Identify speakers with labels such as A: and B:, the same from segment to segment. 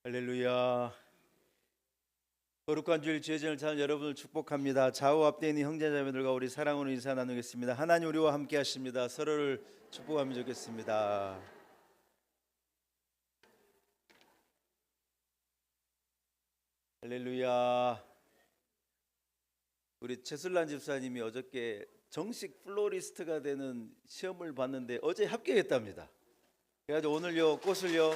A: 할렐루야. 거룩한 주일 주의전을 찾는 여러분을 축복합니다. 좌우 앞에 있는 형제자매들과 우리 사랑으로 인사 나누겠습니다. 하나님 우리와 함께 하십니다. 서로를 축복하면 좋겠습니다. 할렐루야. 우리 최술란 집사님이 어저께 정식 플로리스트가 되는 시험을 봤는데 어제 합격했답니다. 그래가지고 오늘요 꽃을요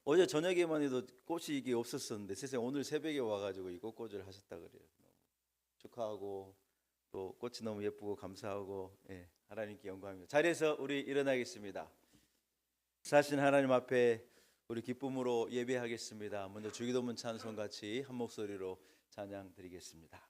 A: 어제 저녁에만 해도 꽃이 이게 없었었는데 세상에 오늘 새벽에 와가지고 이 꽃꽂이를 하셨다 그래요. 축하하고 또 꽃이 너무 예쁘고 감사하고 하나님께 영광입니다. 자리에서 우리 일어나겠습니다. 사신 하나님 앞에 우리 기쁨으로 예배하겠습니다. 먼저 주기도문 찬송 같이 한 목소리로 찬양 드리겠습니다.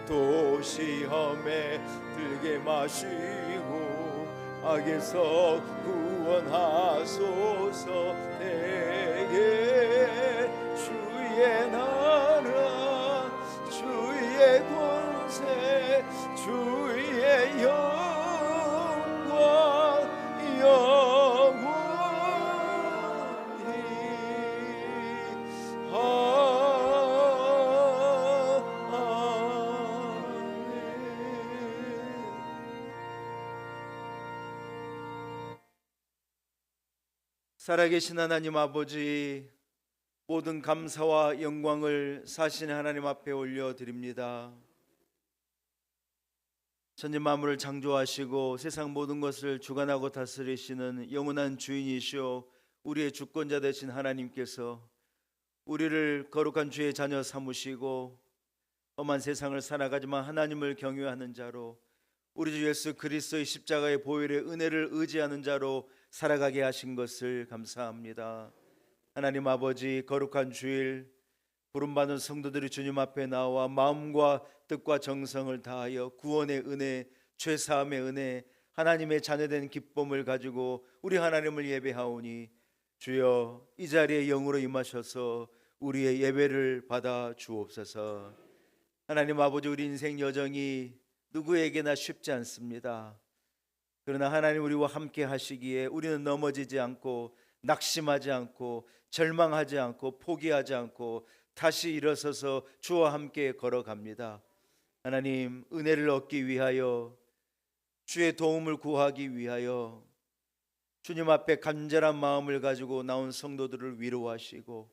A: 또 시험에 들게 마시고 악에서 구원하소서. 내게 주의 나라 주의 권세 주의 영광 살아계신 하나님 아버지, 모든 감사와 영광을 사신 하나님 앞에 올려드립니다. 천지 만물을 창조하시고 세상 모든 것을 주관하고 다스리시는 영원한 주인이시오 우리의 주권자 되신 하나님께서 우리를 거룩한 주의 자녀 삼으시고 험한 세상을 살아가지만 하나님을 경외하는 자로 우리 주 예수 그리스도의 십자가의 보혈의 은혜를 의지하는 자로 살아가게 하신 것을 감사합니다. 하나님 아버지, 거룩한 주일 부름받은 성도들이 주님 앞에 나와 마음과 뜻과 정성을 다하여 구원의 은혜, 죄사함의 은혜, 하나님의 자녀된 기쁨을 가지고 우리 하나님을 예배하오니 주여 이 자리에 영으로 임하셔서 우리의 예배를 받아 주옵소서. 하나님 아버지, 우리 인생 여정이 누구에게나 쉽지 않습니다. 그러나 하나님 우리와 함께 하시기에 우리는 넘어지지 않고 낙심하지 않고 절망하지 않고 포기하지 않고 다시 일어서서 주와 함께 걸어갑니다. 하나님, 은혜를 얻기 위하여 주의 도움을 구하기 위하여 주님 앞에 간절한 마음을 가지고 나온 성도들을 위로하시고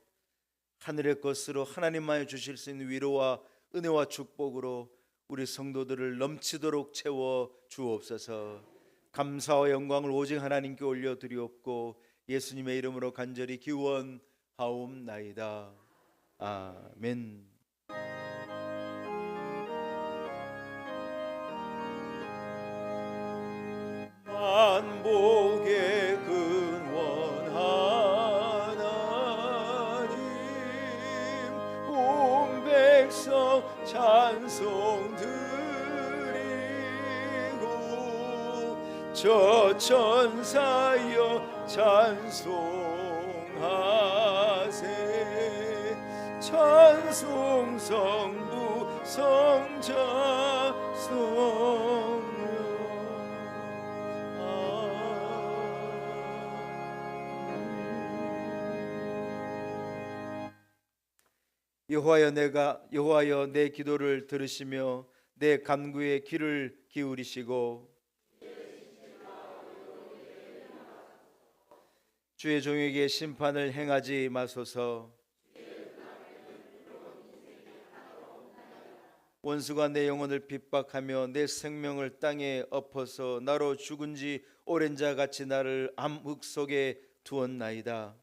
A: 하늘의 것으로 하나님만이 주실 수 있는 위로와 은혜와 축복으로 우리 성도들을 넘치도록 채워 주옵소서. 감사와 영광을 오직 하나님께 올려드리옵고 예수님의 이름으로 간절히 기원하옵나이다. 아멘. 만복의 근원 하나님, 온 백성 찬송 드리고 저 천사여 찬송하세. 찬송 성부 성자 성령. 여호와여 내 기도를 들으시며 내 간구에 귀를 기울이시고 주의 종에게 심판을 행하지 마소서. 원수가 내 영혼을 핍박하며 내 생명을 땅에 엎어서 나로 죽은 지 오랜 자 같이 나를 암흑 속에 두었나이다.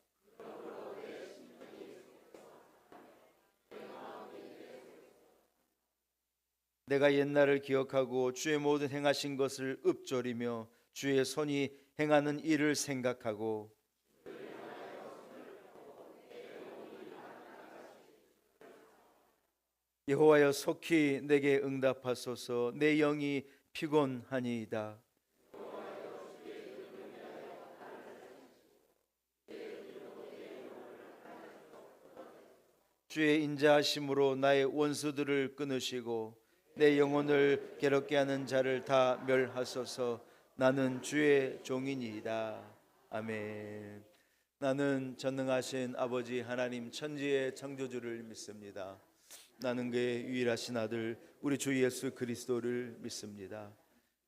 A: 내가 옛날을 기억하고 주의 모든 행하신 것을 읊조리며 주의 손이 행하는 일을 생각하고 여호와여 속히 내게 응답하소서. 내 영이 피곤하니이다. 주의 인자하심으로 나의 원수들을 끊으시고 내 영혼을 괴롭게 하는 자를 다 멸하소서. 나는 주의 종이니이다. 아멘. 나는 전능하신 아버지 하나님 천지의 창조주를 믿습니다. 나는 그의 유일하신 아들 우리 주 예수 그리스도를 믿습니다.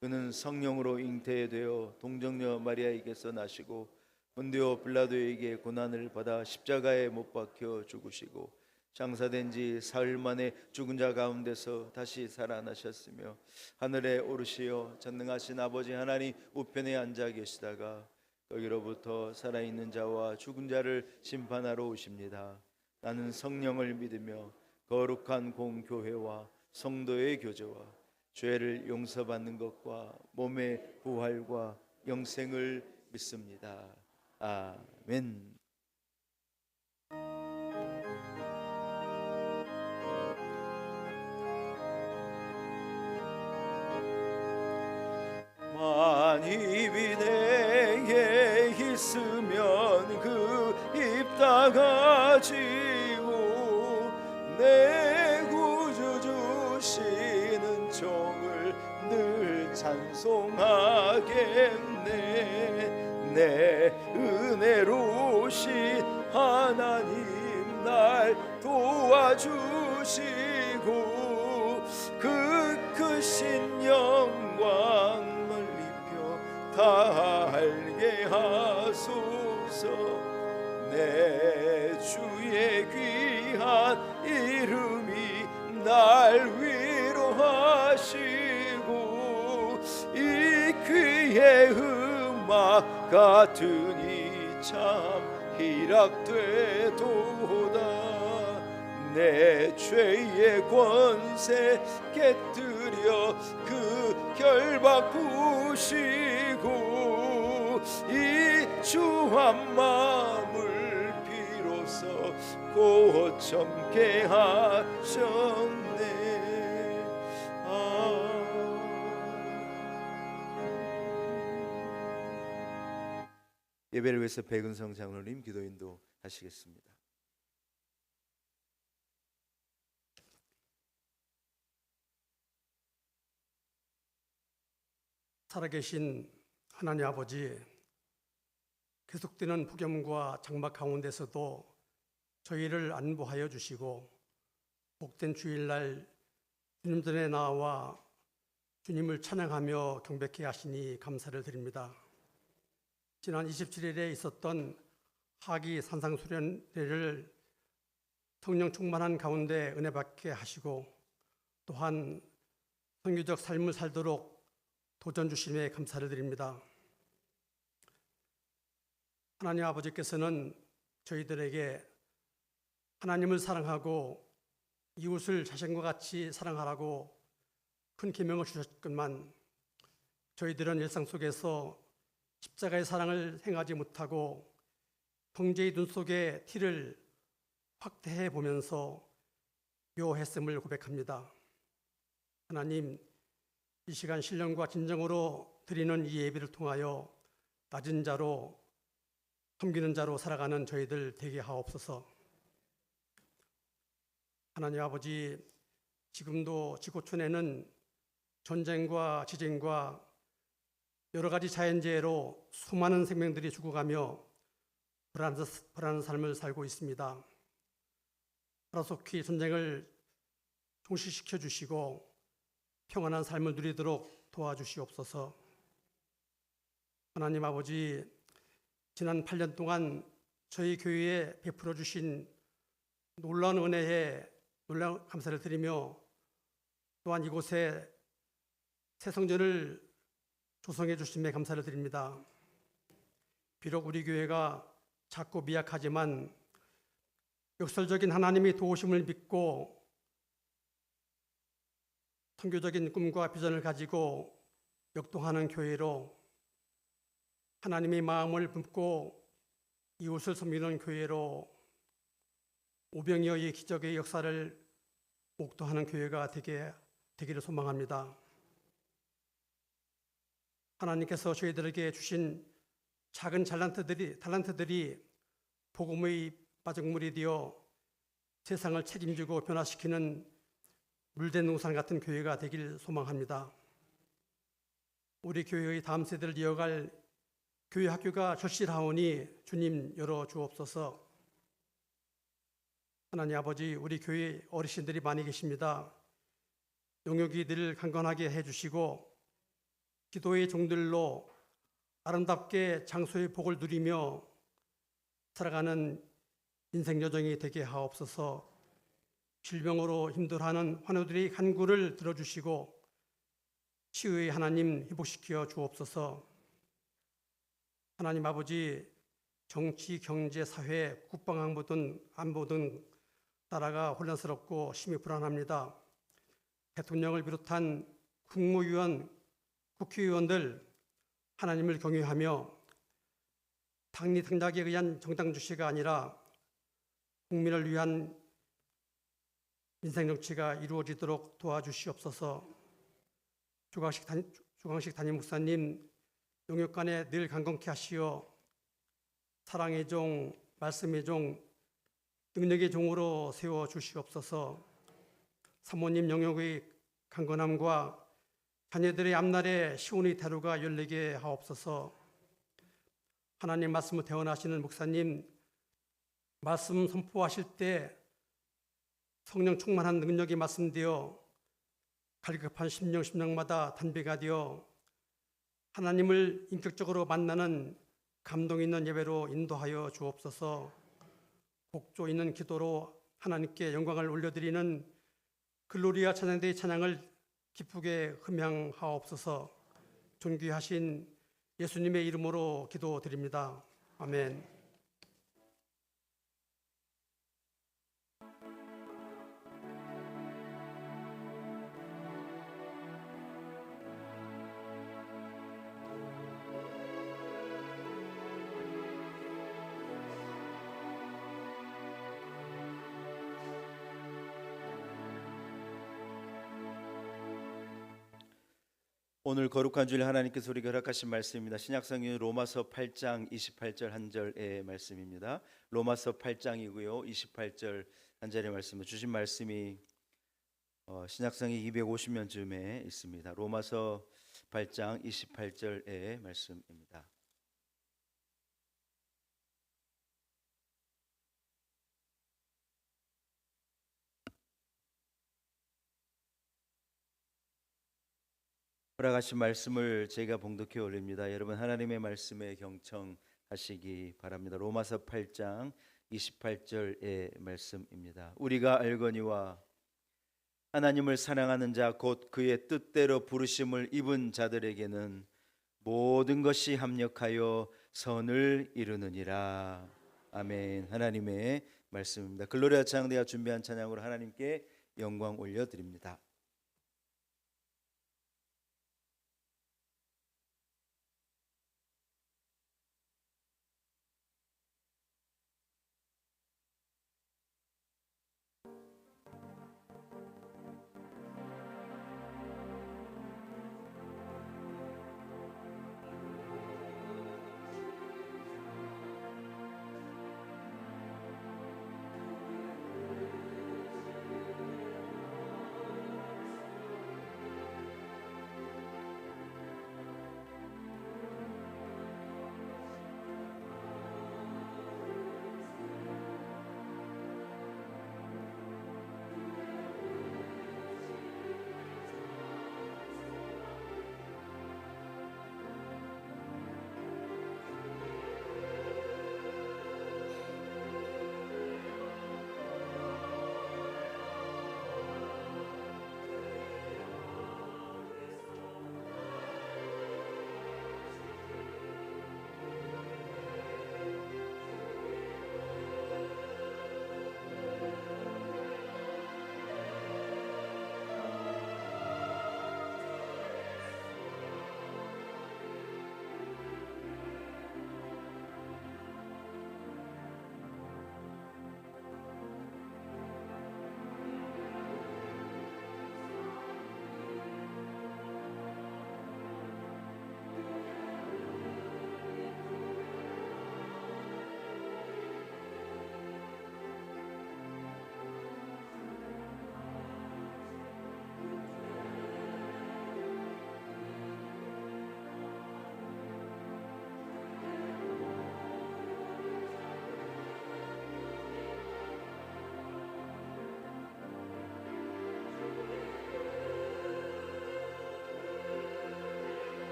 A: 그는 성령으로 잉태되어 동정녀 마리아에게서 나시고 본디오 빌라도에게 고난을 받아 십자가에 못 박혀 죽으시고 장사된 지 사흘 만에 죽은 자 가운데서 다시 살아나셨으며 하늘에 오르시어 전능하신 아버지 하나님 우편에 앉아 계시다가 거기로부터 살아있는 자와 죽은 자를 심판하러 오십니다. 나는 성령을 믿으며 거룩한 공교회와 성도의 교제와 죄를 용서받는 것과 몸의 부활과 영생을 믿습니다. 아멘. 만입이 내게 있으면 그 입 닫아지고 내 구주 주시는 종을 늘 찬송하겠네. 내 은혜로우신 하나님 날 도와주시고 그 크신 영광을 입혀 다 알게 하소서. 내 주의 귀한 이름이 날 위로하시고 이 귀의 음악 같으니 참 희락되도다. 내 죄의 권세 깨뜨려 그 결박 부시고 이 주한 마음을 비로소 고청케 하셨네. 예배를 위해서 백은성 장로님 기도 인도 하시겠습니다.
B: 살아계신 하나님 아버지, 계속되는 폭염과 장마 가운데서도 저희를 안보하여 주시고 복된 주일날 주님 전에 나와 주님을 찬양하며 경배케 하시니 감사를 드립니다. 지난 27일에 있었던 하기 산상수련회를 성령 충만한 가운데 은혜받게 하시고 또한 선교적 삶을 살도록 도전 주심에 감사를 드립니다. 하나님 아버지께서는 저희들에게 하나님을 사랑하고 이웃을 자신과 같이 사랑하라고 큰 계명을 주셨건만 저희들은 일상 속에서 십자가의 사랑을 행하지 못하고 형제의 눈 속에 티를 확대해 보면서 묘했음을 고백합니다. 하나님, 이 시간 신령과 진정으로 드리는 이 예배를 통하여 낮은 자로 섬기는 자로 살아가는 저희들 되게 하옵소서. 하나님 아버지, 지금도 지구촌에는 전쟁과 지진과 여러 가지 자연재해로 수많은 생명들이 죽어가며 불안한 삶을 살고 있습니다. 하루속히 전쟁을 종식시켜 주시고 평안한 삶을 누리도록 도와주시옵소서. 하나님 아버지, 지난 8년 동안 저희 교회에 베풀어 주신 놀라운 은혜에 놀라운 감사를 드리며, 또한 이곳에 새 성전을 조성해 주심에 감사를 드립니다. 비록 우리 교회가 작고 미약하지만 역설적인 하나님의 도우심을 믿고 선교적인 꿈과 비전을 가지고 역동하는 교회로, 하나님의 마음을 품고 이웃을 섬기는 교회로, 오병이어의 기적의 역사를 목도하는 교회가 되기를 소망합니다. 하나님께서 저희들에게 주신 작은 달란트들이 복음의 마중물이 되어 세상을 책임지고 변화시키는 물된 농산 같은 교회가 되길 소망합니다. 우리 교회의 다음 세대를 이어갈 교회 학교가 절실하오니 주님 열어 주옵소서. 하나님 아버지, 우리 교회 어르신들이 많이 계십니다. 영역이 늘 강건하게 해주시고 기도의 종들로 아름답게 장소의 복을 누리며 살아가는 인생 여정이 되게 하옵소서. 질병으로 힘들어하는 환우들의 간구를 들어주시고 치유의 하나님 회복시켜 주옵소서. 하나님 아버지, 정치, 경제, 사회, 국방안보 등 나라가 혼란스럽고 심히 불안합니다. 대통령을 비롯한 국무위원, 국회의원들 하나님을 경외하며 당리 당략에 의한 정당 주시가 아니라 국민을 위한 인생 정치가 이루어지도록 도와주시옵소서. 주광식 담임 목사님 영역간에 늘 강건케 하시어 사랑의 종, 말씀의 종, 능력의 종으로 세워주시옵소서. 사모님 영역의 강건함과 자녀들의 앞날에 시온의 대로가 열리게 하옵소서. 하나님 말씀을 대언하시는 목사님, 말씀 선포하실 때 성령 충만한 능력이 말씀되어 갈급한 심령마다 단비가 되어 하나님을 인격적으로 만나는 감동 있는 예배로 인도하여 주옵소서. 복조 있는 기도로 하나님께 영광을 올려드리는 글로리아 찬양대의 찬양을 기쁘게 흠양하옵소서. 존귀하신 예수님의 이름으로 기도드립니다. 아멘.
A: 오늘 거룩한 주일 하나님께서 우리에게 허락하신 말씀입니다. 신약성경 로마서 8장 28절 한 절의 말씀입니다. 로마서 8장이고요. 28절 한 절의 말씀. 주신 말씀이 신약성경 250면쯤에 있습니다. 로마서 8장 28절의 말씀입니다. 허락하신 말씀을 제가 봉독해 올립니다. 여러분 하나님의 말씀에 경청하시기 바랍니다. 로마서 8장 28절의 말씀입니다. 우리가 알거니와 하나님을 사랑하는 자 곧 그의 뜻대로 부르심을 입은 자들에게는 모든 것이 합력하여 선을 이루느니라. 아멘. 하나님의 말씀입니다. 글로리아 찬양대가 준비한 찬양으로 하나님께 영광 올려드립니다.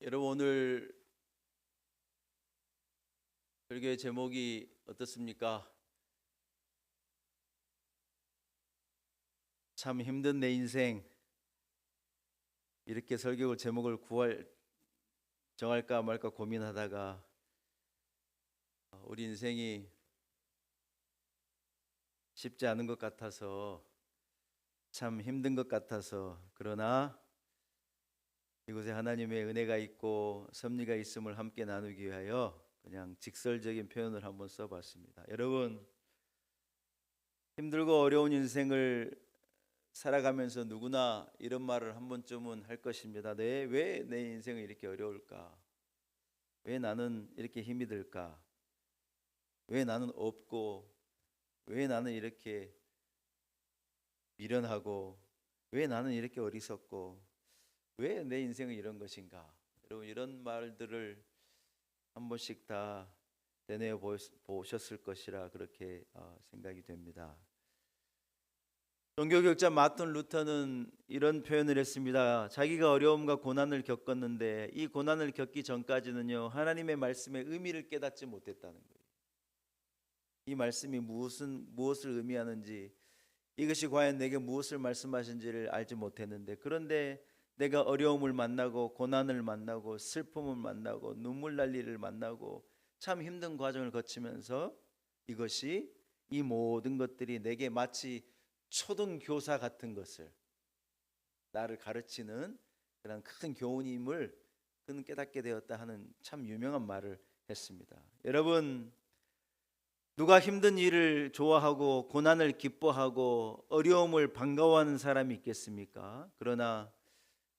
A: 여러분 오늘 설교의 제목이 어떻습니까? 참 힘든 내 인생. 이렇게 설교 제목을 정할까 말까 고민하다가 우리 인생이 쉽지 않은 것 같아서, 참 힘든 것 같아서, 그러나 이곳에 하나님의 은혜가 있고 섭리가 있음을 함께 나누기 위하여 그냥 직설적인 표현을 한번 써봤습니다. 여러분, 힘들고 어려운 인생을 살아가면서 누구나 이런 말을 한 번쯤은 할 것입니다. 왜 내 인생이 이렇게 어려울까? 왜 나는 이렇게 힘이 들까? 왜 나는 없고, 왜 나는 이렇게 미련하고, 왜 나는 이렇게 어리석고, 왜 내 인생은 이런 것인가? 여러분, 이런 말들을 한 번씩 다 되뇌어 보셨을 것이라 그렇게 생각이 됩니다. 종교개혁자 마틴 루터는 이런 표현을 했습니다. 자기가 어려움과 고난을 겪었는데 이 고난을 겪기 전까지는요, 하나님의 말씀의 의미를 깨닫지 못했다는 거예요. 이 말씀이 무엇을 의미하는지, 이것이 과연 내게 무엇을 말씀하신지를 알지 못했는데, 그런데 내가 어려움을 만나고 고난을 만나고 슬픔을 만나고 눈물 날 일을 만나고 참 힘든 과정을 거치면서 이 모든 것들이 내게 마치 초등교사 같은 것을, 나를 가르치는 그런 큰 교훈임을 그는 깨닫게 되었다 하는 참 유명한 말을 했습니다. 여러분, 누가 힘든 일을 좋아하고 고난을 기뻐하고 어려움을 반가워하는 사람이 있겠습니까? 그러나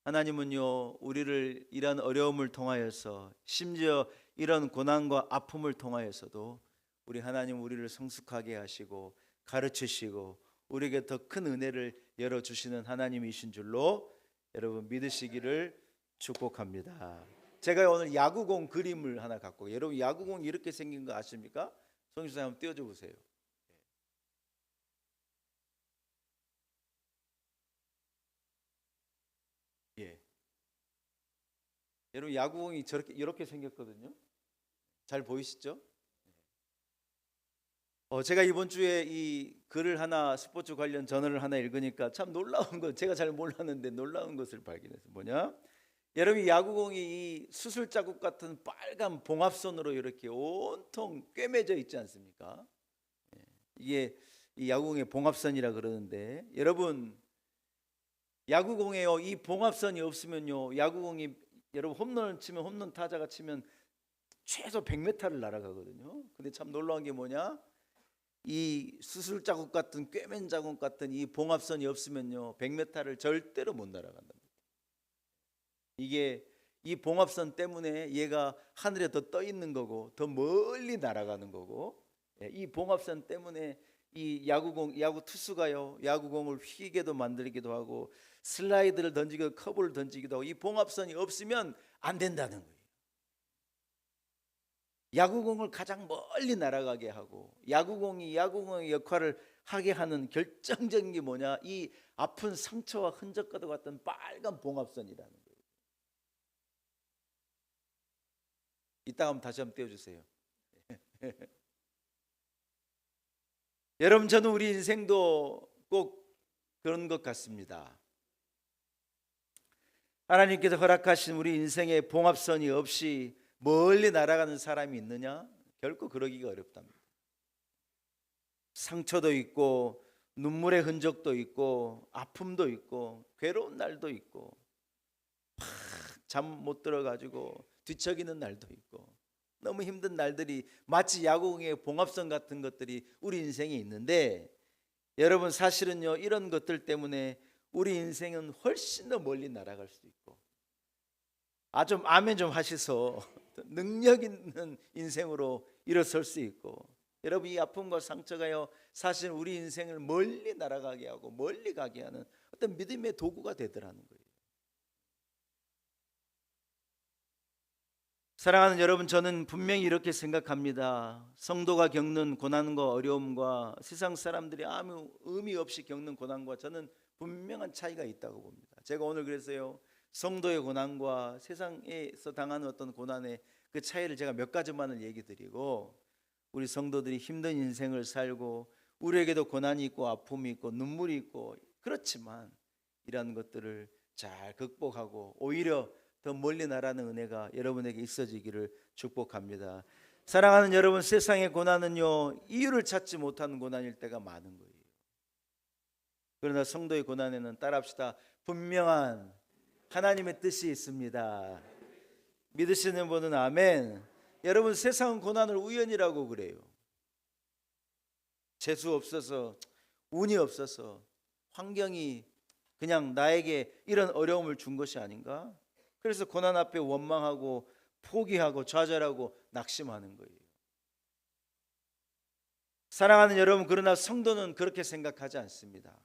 A: 하나님은요, 우리를 이런 어려움을 통하여서, 심지어 이런 고난과 아픔을 통하여서도 우리 하나님, 우리를 성숙하게 하시고 가르치시고 우리에게 더 큰 은혜를 열어주시는 하나님이신 줄로 여러분 믿으시기를 축복합니다. 제가 오늘 야구공 그림을 하나 갖고, 여러분 야구공이 이렇게 생긴 거 아십니까? 성주사 한번 띄워줘 보세요. 예. 여러분 야구공이 이렇게 생겼거든요. 잘 보이시죠? 제가 이번 주에 이 글을 하나, 스포츠 관련 저널을 하나 읽으니까 참 놀라운 거, 제가 잘 몰랐는데 놀라운 것을 발견했어요. 뭐냐? 여러분, 야구공이 이 수술 자국 같은 빨간 봉합선으로 이렇게 온통 꿰매져 있지 않습니까? 이게 이 야구공의 봉합선이라 그러는데, 여러분 야구공에요, 이 봉합선이 없으면요, 야구공이, 여러분 홈런을 치면, 홈런 타자가 치면 최소 100m를 날아가거든요. 근데 참 놀라운 게 뭐냐? 이 수술 자국 같은, 꿰맨 자국 같은 이 봉합선이 없으면요, 100m를 절대로 못 날아간답니다. 이게 이 봉합선 때문에 얘가 하늘에 더 떠 있는 거고 더 멀리 날아가는 거고, 이 봉합선 때문에 이 야구 투수가요, 야구공을 휘게도 만들기도 하고 슬라이드를 던지고 커브를 던지기도 하고, 이 봉합선이 없으면 안 된다는 거예요. 야구공을 가장 멀리 날아가게 하고 야구공의 역할을 하게 하는 결정적인 게 뭐냐? 이 아픈 상처와 흔적과도 같은 빨간 봉합선이라는 거예요. 이따가 한번 다시 한번 띄워주세요. 여러분, 저는 우리 인생도 꼭 그런 것 같습니다. 하나님께서 허락하신 우리 인생에 봉합선이 없이 멀리 날아가는 사람이 있느냐? 결코 그러기가 어렵답니다. 상처도 있고 눈물의 흔적도 있고 아픔도 있고 괴로운 날도 있고 잠 못 들어가지고 뒤척이는 날도 있고 너무 힘든 날들이, 마치 야구공의 봉합선 같은 것들이 우리 인생에 있는데, 여러분 사실은요, 이런 것들 때문에 우리 인생은 훨씬 더 멀리 날아갈 수 있고, 좀 아멘 좀 하시소, 능력 있는 인생으로 일어설 수 있고, 여러분 이 아픔과 상처가요, 사실 우리 인생을 멀리 날아가게 하고 멀리 가게 하는 어떤 믿음의 도구가 되더라는 거예요. 사랑하는 여러분, 저는 분명히 이렇게 생각합니다. 성도가 겪는 고난과 어려움과 세상 사람들이 아무 의미 없이 겪는 고난과 저는 분명한 차이가 있다고 봅니다. 제가 오늘 그래서요, 성도의 고난과 세상에서 당하는 어떤 고난의 그 차이를 제가 몇 가지만을 얘기 드리고, 우리 성도들이 힘든 인생을 살고 우리에게도 고난이 있고 아픔이 있고 눈물이 있고, 그렇지만 이러한 것들을 잘 극복하고 오히려 더 멀리 나라는 은혜가 여러분에게 있어지기를 축복합니다. 사랑하는 여러분, 세상의 고난은요, 이유를 찾지 못하는 고난일 때가 많은 거예요. 그러나 성도의 고난에는 따라합시다, 분명한 하나님의 뜻이 있습니다. 믿으시는 분은 아멘. 여러분, 세상은 고난을 우연이라고 그래요. 재수 없어서, 운이 없어서, 환경이 그냥 나에게 이런 어려움을 준 것이 아닌가? 그래서 고난 앞에 원망하고 포기하고 좌절하고 낙심하는 거예요. 사랑하는 여러분, 그러나 성도는 그렇게 생각하지 않습니다.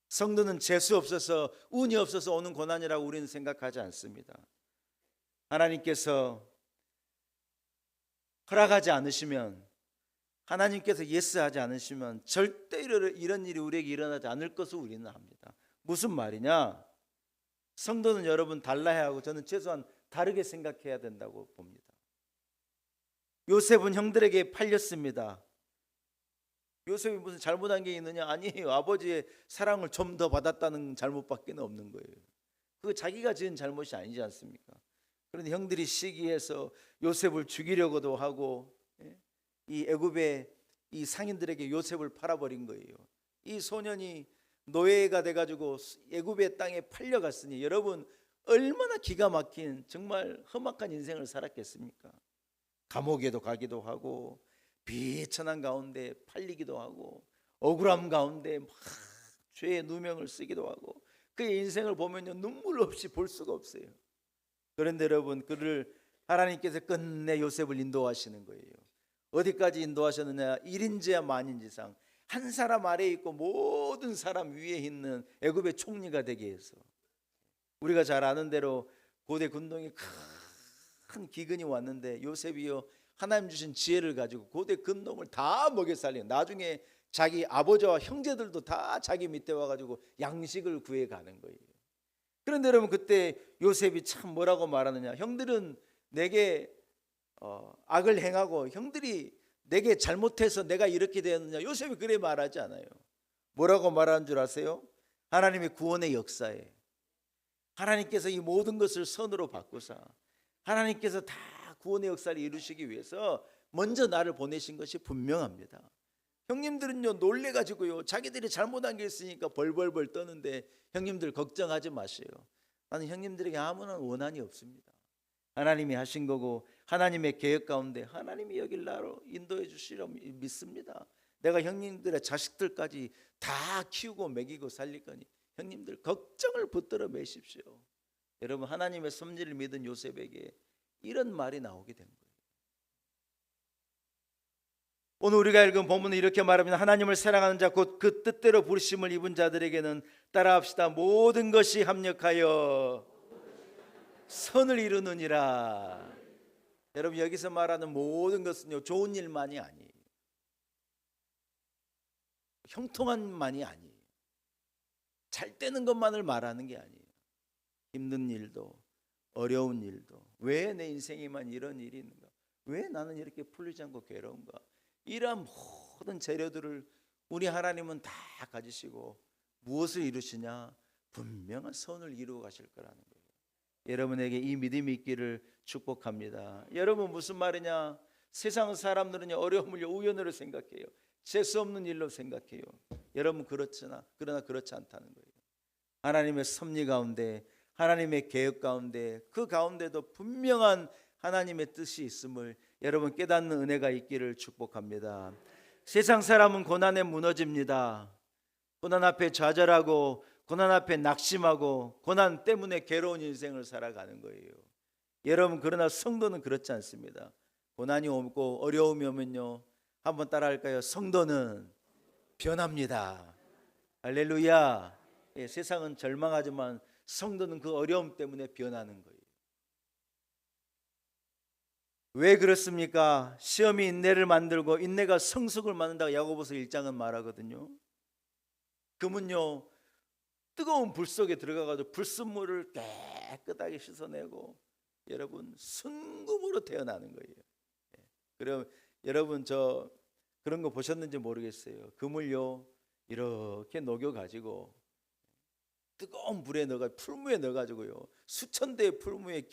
A: 성도는 재수 없어서, 운이 없어서 오는 고난이라고 우리는 생각하지 않습니다. 하나님께서 허락하지 않으시면, 하나님께서 예스하지 않으시면 절대 이런 일이 우리에게 일어나지 않을 것을 우리는 압니다. 무슨 말이냐? 성도는 여러분 달라야 하고, 저는 최소한 다르게 생각해야 된다고 봅니다. 요셉은 형들에게 팔렸습니다. 요셉이 무슨 잘못한 게 있느냐? 아니에요. 아버지의 사랑을 좀 더 받았다는 잘못밖에 없는 거예요. 그거 자기가 지은 잘못이 아니지 않습니까? 그런데 형들이 시기해서 요셉을 죽이려고도 하고, 이 애굽의 이 상인들에게 요셉을 팔아버린 거예요. 이 소년이 노예가 돼가지고 애굽의 땅에 팔려갔으니 여러분, 얼마나 기가 막힌 정말 험악한 인생을 살았겠습니까? 감옥에도 가기도 하고, 비천한 가운데 팔리기도 하고, 억울함 가운데 막 죄의 누명을 쓰기도 하고, 그의 인생을 보면요, 눈물 없이 볼 수가 없어요. 그런데 여러분, 그를 하나님께서 끝내 요셉을 인도하시는 거예요. 어디까지 인도하셨느냐? 1인지야 만인지상, 한 사람 아래에 있고 모든 사람 위에 있는 애굽의 총리가 되게 해서, 우리가 잘 아는 대로 고대 군동에 큰 기근이 왔는데 요셉이요, 하나님 주신 지혜를 가지고 고대 군동을 다 먹여 살린, 나중에 자기 아버지와 형제들도 다 자기 밑에 와가지고 양식을 구해 가는 거예요. 그런데 여러분, 그때 요셉이 참 뭐라고 말하느냐? 형들은 내게 악을 행하고 형들이 내게 잘못해서 내가 이렇게 되었느냐? 요셉이 그래 말하지 않아요. 뭐라고 말하는 줄 아세요? 하나님의 구원의 역사에, 하나님께서 이 모든 것을 선으로 바꾸사 하나님께서 다 구원의 역사를 이루시기 위해서 먼저 나를 보내신 것이 분명합니다. 형님들은요, 놀래가지고요, 자기들이 잘못한 게 있으니까 벌벌벌 떠는데, 형님들 걱정하지 마세요. 나는 형님들에게 아무런 원한이 없습니다. 하나님이 하신 거고, 하나님의 계획 가운데 하나님이 여길 나로 인도해 주시려 믿습니다. 내가 형님들의 자식들까지 다 키우고 먹이고 살릴 거니 형님들 걱정을 붙들어 매십시오. 여러분, 하나님의 섭리를 믿은 요셉에게 이런 말이 나오게 된 거예요. 오늘 우리가 읽은 본문은 이렇게 말합니다. 하나님을 사랑하는 자, 곧 그 뜻대로 부르심을 입은 자들에게는, 따라합시다, 모든 것이 합력하여 선을 이루느니라. 여러분, 여기서 말하는 모든 것은요, 좋은 일만이 아니에요. 형통한만이 아니에요. 잘 되는 것만을 말하는 게 아니에요. 힘든 일도, 어려운 일도, 왜 내 인생에만 이런 일이 있는가? 왜 나는 이렇게 풀리지 않고 괴로운가? 이러한 모든 재료들을 우리 하나님은 다 가지시고 무엇을 이루시냐? 분명한 선을 이루어 가실 거라는 거예요. 여러분에게 이 믿음이 있기를 축복합니다. 여러분, 무슨 말이냐? 세상 사람들은 어려움을 우연으로 생각해요. 재수 없는 일로 생각해요. 여러분, 그러나 그렇지 않다는 거예요. 하나님의 섭리 가운데, 하나님의 계획 가운데, 그 가운데도 분명한 하나님의 뜻이 있음을 여러분 깨닫는 은혜가 있기를 축복합니다. 세상 사람은 고난에 무너집니다. 고난 앞에 좌절하고, 고난 앞에 낙심하고, 고난 때문에 괴로운 인생을 살아가는 거예요. 여러분, 그러나 성도는 그렇지 않습니다. 고난이 오고 어려움이 오면요, 한번 따라할까요? 성도는 변합니다. 할렐루야. 예, 세상은 절망하지만 성도는 그 어려움 때문에 변하는 거예요. 왜 그렇습니까? 시험이 인내를 만들고 인내가 성숙을 만든다고 야고보서 1장은 말하거든요. 금은요, 뜨거운 불 속에 들어가가지고 불순물을 깨끗하게 씻어내고 여러분 순금으로 태어나는 거예요. 그럼 여러분 저 그런 거 보셨는지 모르겠어요. 금을요 이렇게 녹여가지고 뜨거운 불에 넣어가 풀무에 넣어가지고요 수천 대의 풀무에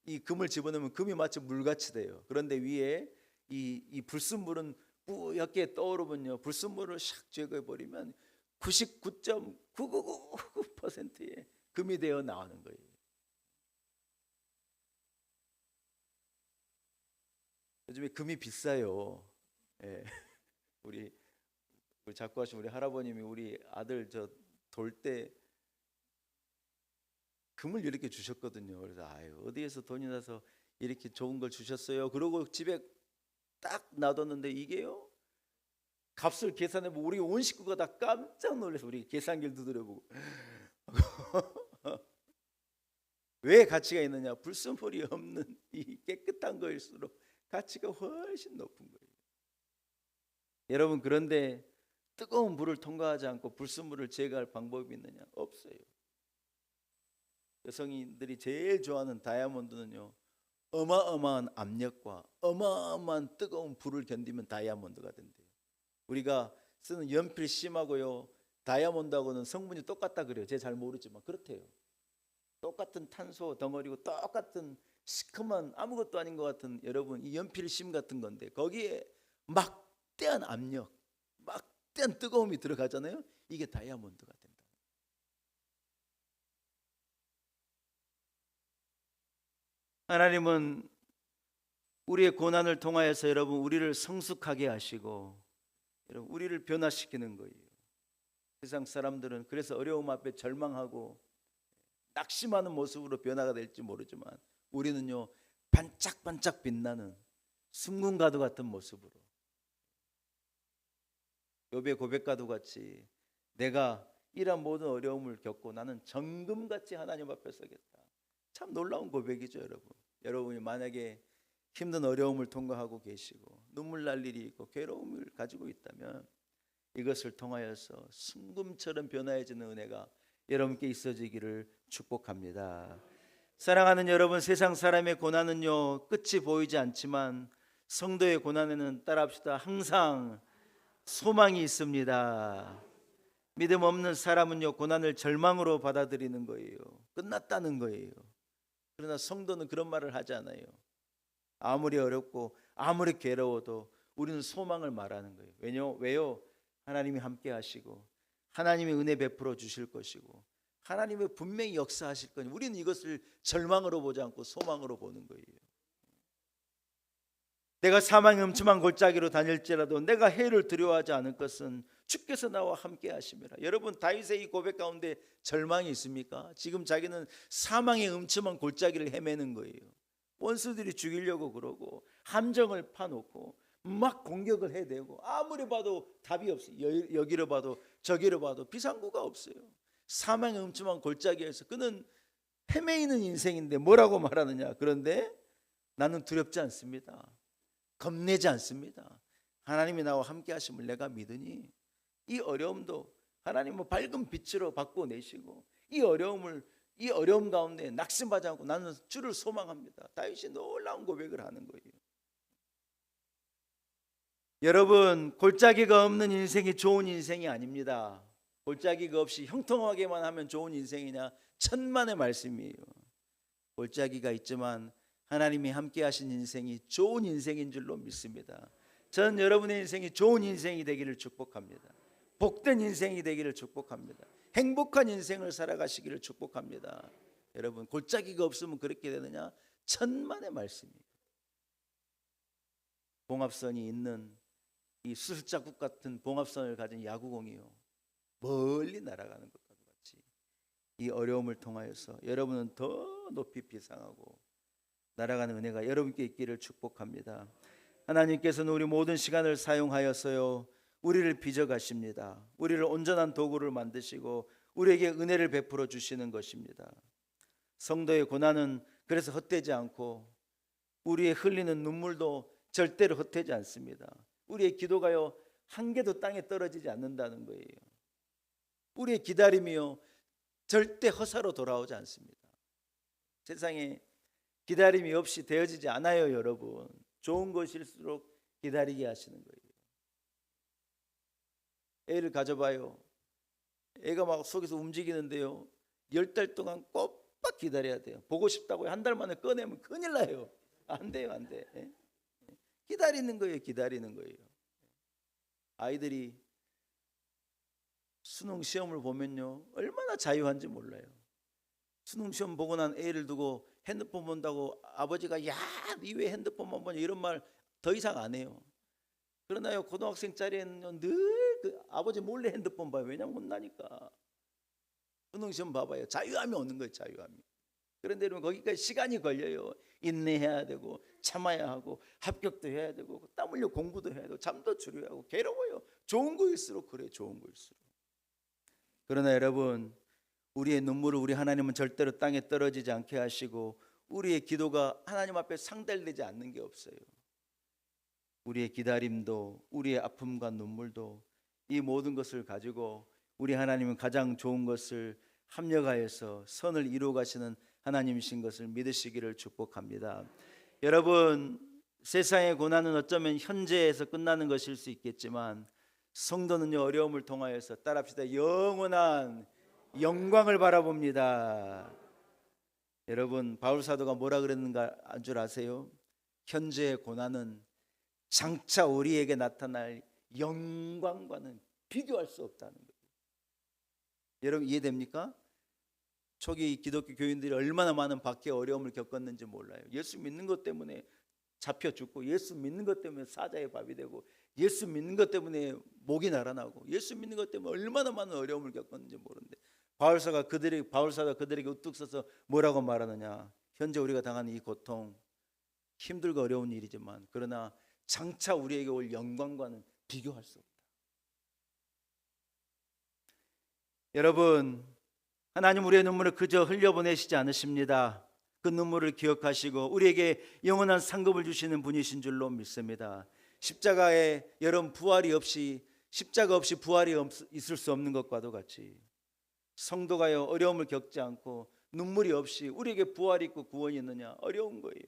A: 이 금을 집어넣으면 금이 마치 물같이 돼요. 그런데 위에 이 불순물은 뿌옇게 떠오르면요 불순물을 샥 제거해 버리면 99.999%의 금이 되어 나오는 거예요. 요즘에 금이 비싸요. 예. 우리 작고하신 우리 할아버님이 우리 아들 저 돌 때 금을 이렇게 주셨거든요. 그래서 아유 어디에서 돈이 나서 이렇게 좋은 걸 주셨어요. 그러고 집에 딱 놔뒀는데 이게요 값을 계산해보고 우리 온 식구가 다 깜짝 놀라서 우리 계산기를 두드려보고 왜 가치가 있느냐? 불순물이 없는 이 깨끗한 거일수록 가치가 훨씬 높은 거예요. 여러분 그런데 뜨거운 불을 통과하지 않고 불순물을 제거할 방법이 있느냐? 없어요. 여성인들이 제일 좋아하는 다이아몬드는요 어마어마한 압력과 어마어마한 뜨거운 불을 견디면 다이아몬드가 된대요. 우리가 쓰는 연필심하고요 다이아몬드하고는 성분이 똑같다 그래요. 제가 잘 모르지만 그렇대요. 똑같은 탄소 덩어리고 똑같은 시커먼 아무것도 아닌 것 같은 여러분 이 연필심 같은 건데 거기에 막대한 압력 막대한 뜨거움이 들어가잖아요. 이게 다이아몬드가 된다. 하나님은 우리의 고난을 통하여서 여러분 우리를 성숙하게 하시고 여러분 우리를 변화시키는 거예요. 세상 사람들은 그래서 어려움 앞에 절망하고 낙심하는 모습으로 변화가 될지 모르지만 우리는요 반짝반짝 빛나는 순금가도 같은 모습으로 욥의 고백과도 같이 내가 이런 모든 어려움을 겪고 나는 정금같이 하나님 앞에 서겠다. 참 놀라운 고백이죠. 여러분이 만약에 힘든 어려움을 통과하고 계시고 눈물 날 일이 있고 괴로움을 가지고 있다면 이것을 통하여서 순금처럼 변화해지는 은혜가 여러분께 있어지기를 축복합니다. 사랑하는 여러분, 세상 사람의 고난은요 끝이 보이지 않지만 성도의 고난에는 따라합시다 항상 소망이 있습니다. 믿음 없는 사람은요 고난을 절망으로 받아들이는 거예요. 끝났다는 거예요. 그러나 성도는 그런 말을 하지 않아요. 아무리 어렵고 아무리 괴로워도 우리는 소망을 말하는 거예요. 왜요? 하나님이 함께 하시고 하나님이 은혜 베풀어 주실 것이고 하나님이 분명히 역사하실 거니 우리는 이것을 절망으로 보지 않고 소망으로 보는 거예요. 내가 사망의 음침한 골짜기로 다닐지라도 내가 해를 두려워하지 않을 것은 주께서 나와 함께 하심이라. 여러분 다윗의 이 고백 가운데 절망이 있습니까? 지금 자기는 사망의 음침한 골짜기를 헤매는 거예요. 원수들이 죽이려고 그러고 함정을 파놓고 막 공격을 해대고 아무리 봐도 답이 없어요. 여기로 봐도 저기로 봐도 비상구가 없어요. 사망의 음침한 골짜기에서 그는 헤매이는 인생인데 뭐라고 말하느냐? 그런데 나는 두렵지 않습니다. 겁내지 않습니다. 하나님이 나와 함께 하심을 내가 믿으니 이 어려움도 하나님은 밝은 빛으로 바꿔내시고 이 어려움 가운데 낙심하지 않고 나는 주를 소망합니다. 다윗이 놀라운 고백을 하는 거예요. 여러분 골짜기가 없는 인생이 좋은 인생이 아닙니다. 골짜기가 없이 형통하게만 하면 좋은 인생이냐? 천만의 말씀이에요. 골짜기가 있지만 하나님이 함께 하신 인생이 좋은 인생인 줄로 믿습니다. 저는 여러분의 인생이 좋은 인생이 되기를 축복합니다. 복된 인생이 되기를 축복합니다. 행복한 인생을 살아가시기를 축복합니다. 여러분 골짜기가 없으면 그렇게 되느냐? 천만의 말씀이에요. 봉합선이 있는 이 수술자국 같은 봉합선을 가진 야구공이요 멀리 날아가는 것과 같이 이 어려움을 통하여서 여러분은 더 높이 비상하고 날아가는 은혜가 여러분께 있기를 축복합니다. 하나님께서는 우리 모든 시간을 사용하여서요 우리를 빚어가십니다. 우리를 온전한 도구를 만드시고 우리에게 은혜를 베풀어 주시는 것입니다. 성도의 고난은 그래서 헛되지 않고 우리의 흘리는 눈물도 절대로 헛되지 않습니다. 우리의 기도가요 한 개도 땅에 떨어지지 않는다는 거예요. 우리의 기다림이요 절대 허사로 돌아오지 않습니다. 세상에 기다림이 없이 되어지지 않아요, 여러분. 좋은 것일수록 기다리게 하시는 거예요. 애를 가져봐요. 애가 막 속에서 움직이는데요, 10달 동안 꼬박 기다려야 돼요. 보고 싶다고 한 달 만에 꺼내면 큰일 나요. 안 돼요, 안 돼. 기다리는 거예요, 기다리는 거예요. 아이들이 수능 시험을 보면요, 얼마나 자유한지 몰라요. 수능 시험 보고 난 애를 두고 핸드폰 본다고 아버지가 야, 니 왜 핸드폰만 보냐 이런 말 더 이상 안 해요. 그러나요, 고등학생짜리는 늘 그 아버지 몰래 핸드폰 봐요. 왜냐면 혼나니까. 수능 시험 봐봐요. 자유함이 오는 거예요, 자유함이. 그런데 여러분, 거기까지 시간이 걸려요. 인내해야 되고 참아야 하고 합격도 해야 되고 땀 흘려 공부도 해야 되고 잠도 줄여야 하고 괴로워요. 좋은 거일수록 그래요, 좋은 거일수록. 그러나 여러분, 우리의 눈물을 우리 하나님은 절대로 땅에 떨어지지 않게 하시고 우리의 기도가 하나님 앞에 상달되지 않는 게 없어요. 우리의 기다림도 우리의 아픔과 눈물도 이 모든 것을 가지고 우리 하나님은 가장 좋은 것을 합력하여서 선을 이루어 가시는 하나님이신 것을 믿으시기를 축복합니다. 여러분, 세상의 고난은 어쩌면 현재에서 끝나는 것일 수 있겠지만 성도는요, 어려움을 통하여서 따라합시다, 영원한 영광을 바라봅니다. 여러분, 바울 사도가 뭐라 그랬는가 줄 아세요? 현재의 고난은 장차 우리에게 나타날 영광과는 비교할 수 없다는 거예요. 여러분, 이해됩니까? 초기 기독교 교인들이 얼마나 많은 박해 어려움을 겪었는지 몰라요. 예수 믿는 것 때문에 잡혀 죽고, 예수 믿는 것 때문에 사자의 밥이 되고, 예수 믿는 것 때문에 목이 날아나고, 예수 믿는 것 때문에 얼마나 많은 어려움을 겪었는지 모르는데 바울사가 그들에게 우뚝 서서 뭐라고 말하느냐? 현재 우리가 당하는 이 고통, 힘들고 어려운 일이지만 그러나 장차 우리에게 올 영광과는 비교할 수 없다. 여러분, 하나님 우리의 눈물을 그저 흘려보내시지 않으십니다. 그 눈물을 기억하시고 우리에게 영원한 상급을 주시는 분이신 줄로 믿습니다. 십자가에 여러분, 십자가 없이 부활이 있을 수 없는 것과도 같이 성도가요, 어려움을 겪지 않고 눈물이 없이 우리에게 부활이 있고 구원이 있느냐? 어려운 거예요.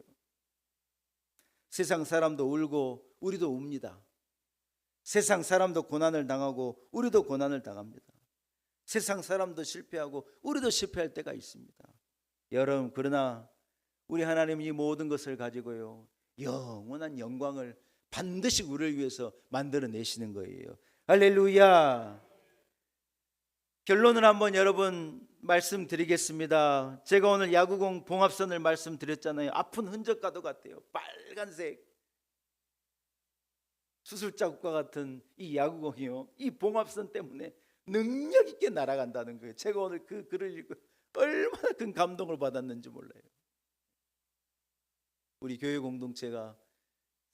A: 세상 사람도 울고 우리도 웁니다. 세상 사람도 고난을 당하고 우리도 고난을 당합니다. 세상 사람도 실패하고 우리도 실패할 때가 있습니다. 여러분, 그러나 우리 하나님은 이 모든 것을 가지고요, 영원한 영광을 반드시 우리를 위해서 만들어내시는 거예요. 할렐루야. 결론을 한번 여러분 말씀드리겠습니다. 제가 오늘 야구공 봉합선을 말씀드렸잖아요. 아픈 흔적과도 같아요. 빨간색 수술자국과 같은 이 야구공이요, 이 봉합선 때문에 능력 있게 날아간다는 거예요. 제가 오늘 그 글을 읽고 얼마나 큰 감동을 받았는지 몰라요. 우리 교회 공동체가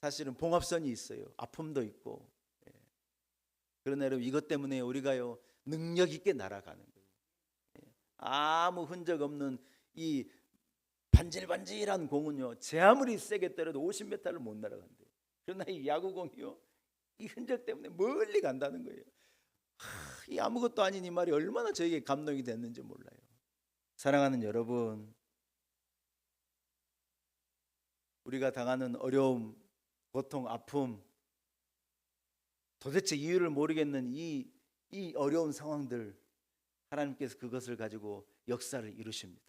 A: 사실은 봉합선이 있어요. 아픔도 있고. 그러나 여러분, 이것 때문에 우리가요, 능력 있게 날아가는 거예요. 아무 흔적 없는 이 반질반질한 공은요, 제 아무리 세게 때려도 50m를 못 날아간대요. 그러나 이 야구공이요, 이 흔적 때문에 멀리 간다는 거예요. 이 아무것도 아닌 이 말이 얼마나 저에게 감동이 됐는지 몰라요. 사랑하는 여러분, 우리가 당하는 어려움, 고통, 아픔, 도대체 이유를 모르겠는 이 어려운 상황들, 하나님께서 그것을 가지고 역사를 이루십니다.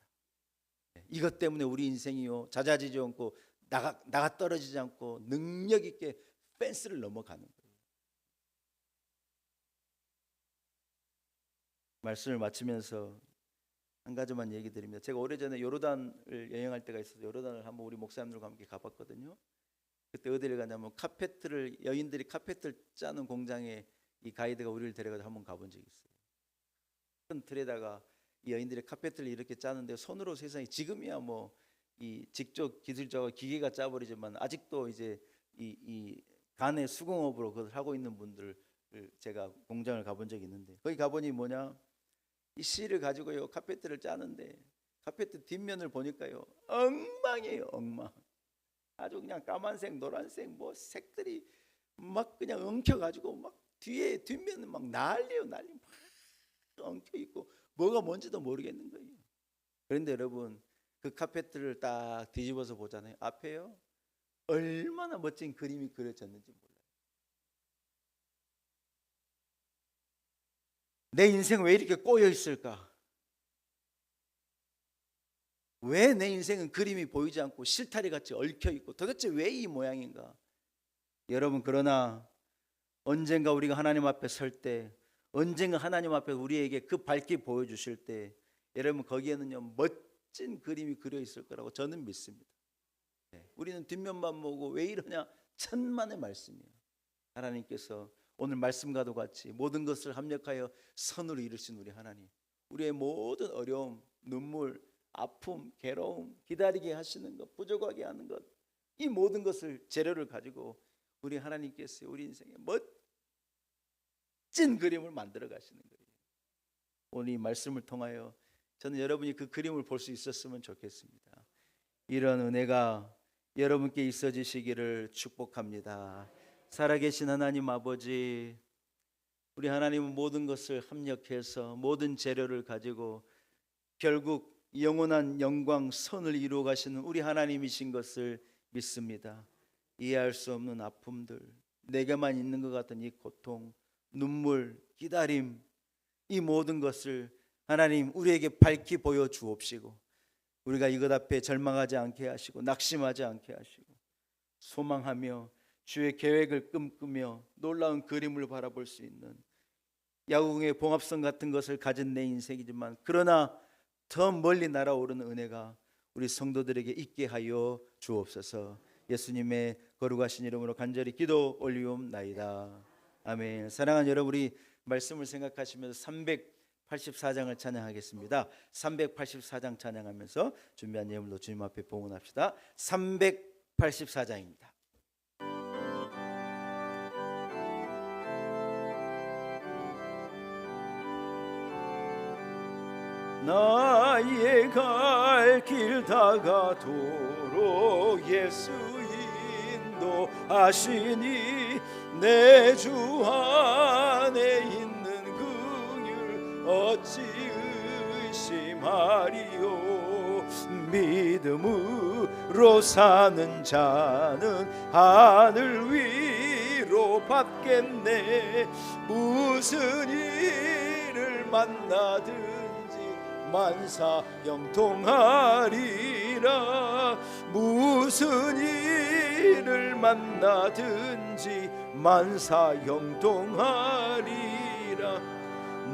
A: 이것 때문에 우리 인생이요, 잦아지지 않고 나가 떨어지지 않고 능력 있게 펜스를 넘어가는 거예요. 말씀을 마치면서 한 가지만 얘기 드립니다. 제가 오래전에 요르단을 여행할 때가 있어서 요르단을 한번 우리 목사님들과 함께 가봤거든요. 그때 어디를 가냐면 여인들이 카페트를 짜는 공장에 이 가이드가 우리를 데려가서 한번 가본 적이 있어요. 큰 틀에다가 이 여인들이 카페트를 이렇게 짜는데 손으로, 세상에 지금이야 뭐 이 직접 기술자와 기계가 짜버리지만 아직도 이제 이 간의 수공업으로 그걸 하고 있는 분들을 제가 공장을 가본 적이 있는데, 거기 가보니 뭐냐, 이 실을 가지고요 카페트를 짜는데 카페트 뒷면을 보니까요 엉망이에요, 엉망. 아주 그냥 까만색, 노란색 뭐 색들이 막 그냥 엉켜가지고 막 뒷면은 막 난리예요, 난리. 막 엉켜 있고 뭐가 뭔지도 모르겠는 거예요. 그런데 여러분, 그 카페트를 딱 뒤집어서 보잖아요. 앞에요, 얼마나 멋진 그림이 그려졌는지 몰라요. 내 인생 왜 이렇게 꼬여 있을까? 왜 내 인생은 그림이 보이지 않고 실타리 같이 얽혀 있고 도대체 왜 이 모양인가? 여러분, 그러나 언젠가 우리가 하나님 앞에 설 때, 언젠가 하나님 앞에 우리에게 그 밝게 보여주실 때, 여러분, 거기에는요 멋진 그림이 그려 있을 거라고 저는 믿습니다. 우리는 뒷면만 보고 왜 이러냐, 천만의 말씀이에요. 하나님께서 오늘 말씀과도 같이 모든 것을 합력하여 선으로 이루신 우리 하나님, 우리의 모든 어려움, 눈물, 아픔, 괴로움, 기다리게 하시는 것, 부족하게 하는 것, 이 모든 것을 재료를 가지고 우리 하나님께서 우리 인생에 멋진 그림을 만들어 가시는 거예요. 오늘 이 말씀을 통하여 저는 여러분이 그 그림을 볼 수 있었으면 좋겠습니다. 이런 은혜가 여러분께 있어지시기를 축복합니다. 살아계신 하나님 아버지, 우리 하나님은 모든 것을 합력해서 모든 재료를 가지고 결국 영원한 영광 선을 이루어 가시는 우리 하나님이신 것을 믿습니다. 이해할 수 없는 아픔들, 내게만 있는 것 같은 이 고통, 눈물, 기다림, 이 모든 것을 하나님 우리에게 밝히 보여 주옵시고, 우리가 이것 앞에 절망하지 않게 하시고 낙심하지 않게 하시고 소망하며 주의 계획을 꿈꾸며 놀라운 그림을 바라볼 수 있는 야구공의 봉합성 같은 것을 가진 내 인생이지만, 그러나 더 멀리 날아오르는 은혜가 우리 성도들에게 있게 하여 주옵소서. 예수님의 거룩하신 이름으로 간절히 기도 올리옵나이다. 아멘. 사랑하는 여러분, 우리 말씀을 생각하시면서 384장을 찬양하겠습니다. 384장 찬양하면서 준비한 예물로 주님 앞에 봉헌합시다. 384장입니다. 나의 갈 길 다가도록 예수 인도하시니 내 주 안에 있는 긍휼 어찌 의심하리요. 믿음으로 사는 자는 하늘 위로 받겠네. 무슨 일을 만나든 만사 영통하리라. 무슨 일을 만나든지 만사 영통하리라.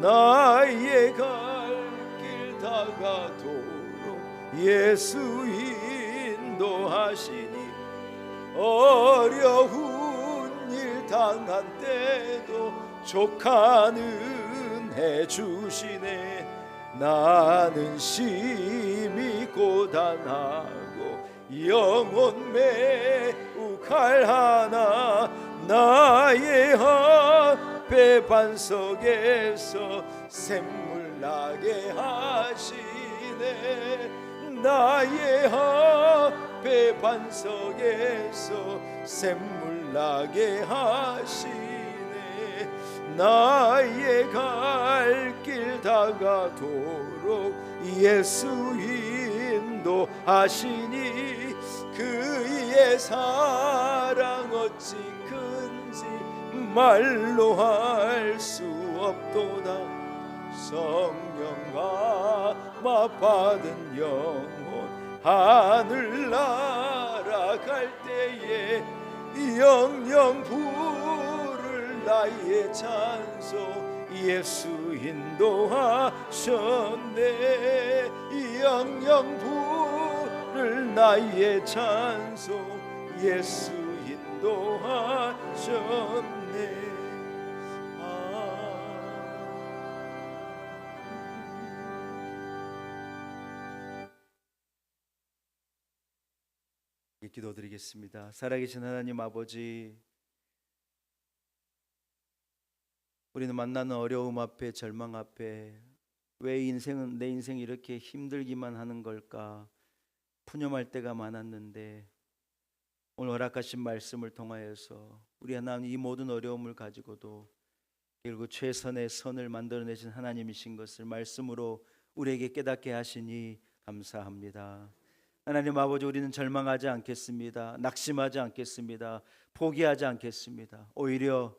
A: 나의 갈 길 다가도록 예수 인도하시니 어려운 일 당한 때도 족하는 해 주시네. 나는 심히 고단하고 영혼 매우 칼하나 나의 앞에 반석에서 샘물 나게 하시네. 나의 앞에 반석에서 샘물 나게 하시네. 나의 갈 길 다가도록 예수 인도하시니 그의 사랑 어찌 큰지 말로 할 수 없도다. 성령 감화 받은 영혼 하늘 날아갈 때에 영영 부를 나의 찬송 예수 인도하셨네. 영영 부를 나의 찬송 예수 인도하셨네. 기도드리겠습니다. 살아계신 하나님 아버지, 우리는 만나는 어려움 앞에, 절망 앞에 왜 내 인생이 이렇게 힘들기만 하는 걸까 푸념할 때가 많았는데, 오늘 허락하신 말씀을 통하여서 우리 하나님 이 모든 어려움을 가지고도 결국 최선의 선을 만들어내신 하나님이신 것을 말씀으로 우리에게 깨닫게 하시니 감사합니다. 하나님 아버지, 우리는 절망하지 않겠습니다. 낙심하지 않겠습니다. 포기하지 않겠습니다. 오히려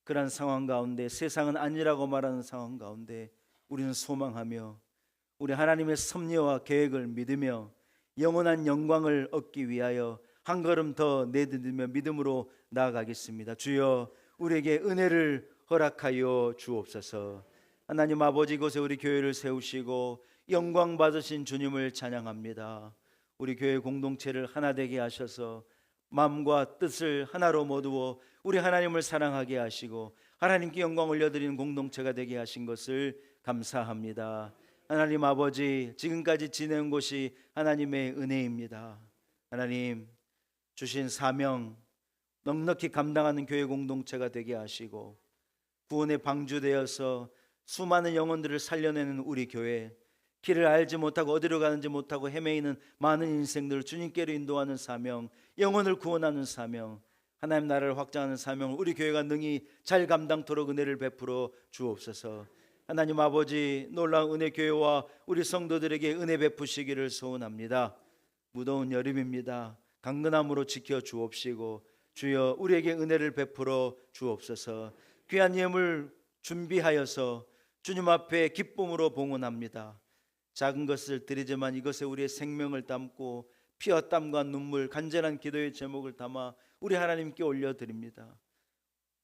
A: 그런 상황 가운데, 세상은 아니라고 말하는 상황 가운데 우리는 소망하며 우리 하나님의 섭리와 계획을 믿으며 영원한 영광을 얻기 위하여 한 걸음 더 내딛으며 믿음으로 나아가겠습니다. 주여, 우리에게 은혜를 허락하여 주옵소서. 하나님 아버지, 이곳에 우리 교회를 세우시고 영광 받으신 주님을 찬양합니다. 우리 교회 공동체를 하나 되게 하셔서 마음과 뜻을 하나로 모두어 우리 하나님을 사랑하게 하시고 하나님께 영광 올려드리는 공동체가 되게 하신 것을 감사합니다. 하나님 아버지, 지금까지 지내온 것이 하나님의 은혜입니다. 하나님, 주신 사명 넉넉히 감당하는 교회 공동체가 되게 하시고 구원의 방주되어서 수많은 영혼들을 살려내는 우리 교회, 길을 알지 못하고 어디로 가는지 못하고 헤매이는 많은 인생들을 주님께로 인도하는 사명, 영혼을 구원하는 사명, 하나님 나라를 확장하는 사명을 우리 교회가 능히 잘 감당토록 은혜를 베풀어 주옵소서. 하나님 아버지, 놀라운 은혜 교회와 우리 성도들에게 은혜 베푸시기를 소원합니다. 무더운 여름입니다. 강건함으로 지켜 주옵시고 주여, 우리에게 은혜를 베풀어 주옵소서. 귀한 예물 준비하여서 주님 앞에 기쁨으로 봉헌합니다. 작은 것을 드리지만 이것에 우리의 생명을 담고 피와 땀과 눈물, 간절한 기도의 제목을 담아 우리 하나님께 올려드립니다.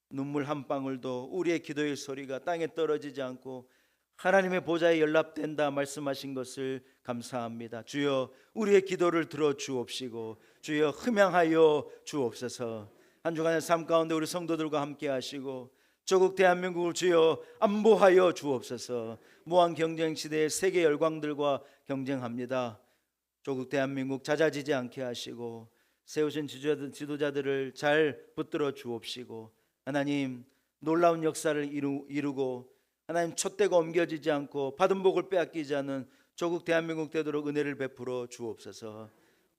A: 눈물 한 방울도 우리의 기도의 소리가 땅에 떨어지지 않고 하나님의 보좌에 연락된다 말씀하신 것을 감사합니다. 주여, 우리의 기도를 들어 주옵시고 주여, 흠양하여 주옵소서. 한 주간의 삶 가운데 우리 성도들과 함께 하시고 조국 대한민국을 주여 안보하여 주옵소서. 무한 경쟁 시대의 세계 열광들과 경쟁합니다. 조국 대한민국 잦아지지 않게 하시고 세우신 지도자들을 잘 붙들어 주옵시고 하나님, 놀라운 역사를 이루고 하나님 촛대가 옮겨지지 않고 받은 복을 빼앗기지 않는 조국 대한민국 되도록 은혜를 베풀어 주옵소서.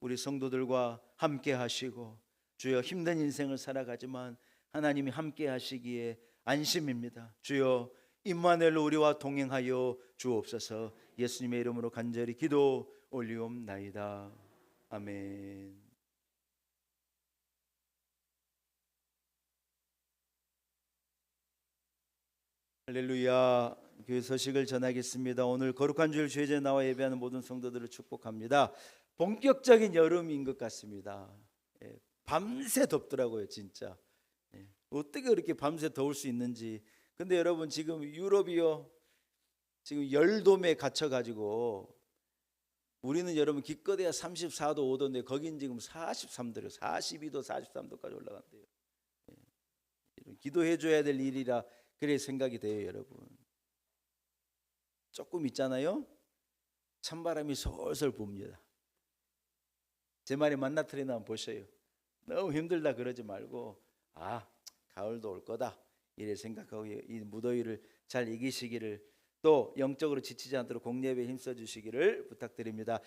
A: 우리 성도들과 함께 하시고 주여, 힘든 인생을 살아가지만 하나님이 함께 하시기에 안심입니다. 주여, 임마누엘로 우리와 동행하여 주옵소서. 예수님의 이름으로 간절히 기도 올리옵나이다. 아멘. 할렐루야. 교회 소식을 전하겠습니다. 오늘 거룩한 주일 주일에 나와 예배하는 모든 성도들을 축복합니다. 본격적인 여름인 것 같습니다. 밤새 덥더라고요, 진짜. 어떻게 그렇게 밤새 더울 수 있는지. 근데 여러분, 지금 유럽이요, 지금 열돔에 갇혀가지고 우리는 여러분 기껏해야 34도 5도인데 거긴 지금 43도래요. 42도 43도까지 올라간대요. 기도해 줘야 될 일이라 그래 생각이 돼요. 여러분, 조금 있잖아요, 찬바람이 솔솔 붑니다. 제 말이 만나트리나 한번 보셔요. 너무 힘들다 그러지 말고 가을도 올 거다 이래 생각하고 이 무더위를 잘 이기시기를, 또 영적으로 지치지 않도록 공예배에 힘써 주시기를 부탁드립니다.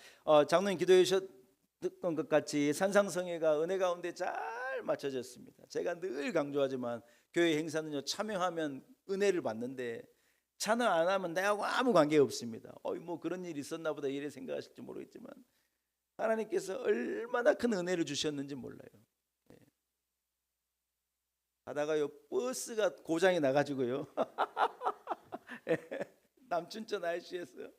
A: 장로님 기도해 주셨던 것 같이 산상성회가 은혜 가운데 잘 맞춰졌습니다. 제가 늘 강조하지만 교회 행사는요, 참여하면 은혜를 받는데 찬양 안 하면 나하고 아무 관계 없습니다. 뭐 그런 일이 있었나 보다 이래 생각하실지 모르겠지만 하나님께서 얼마나 큰 은혜를 주셨는지 몰라요. 가다가요, 버스가 고장이 나가지고요 남춘천 IC에서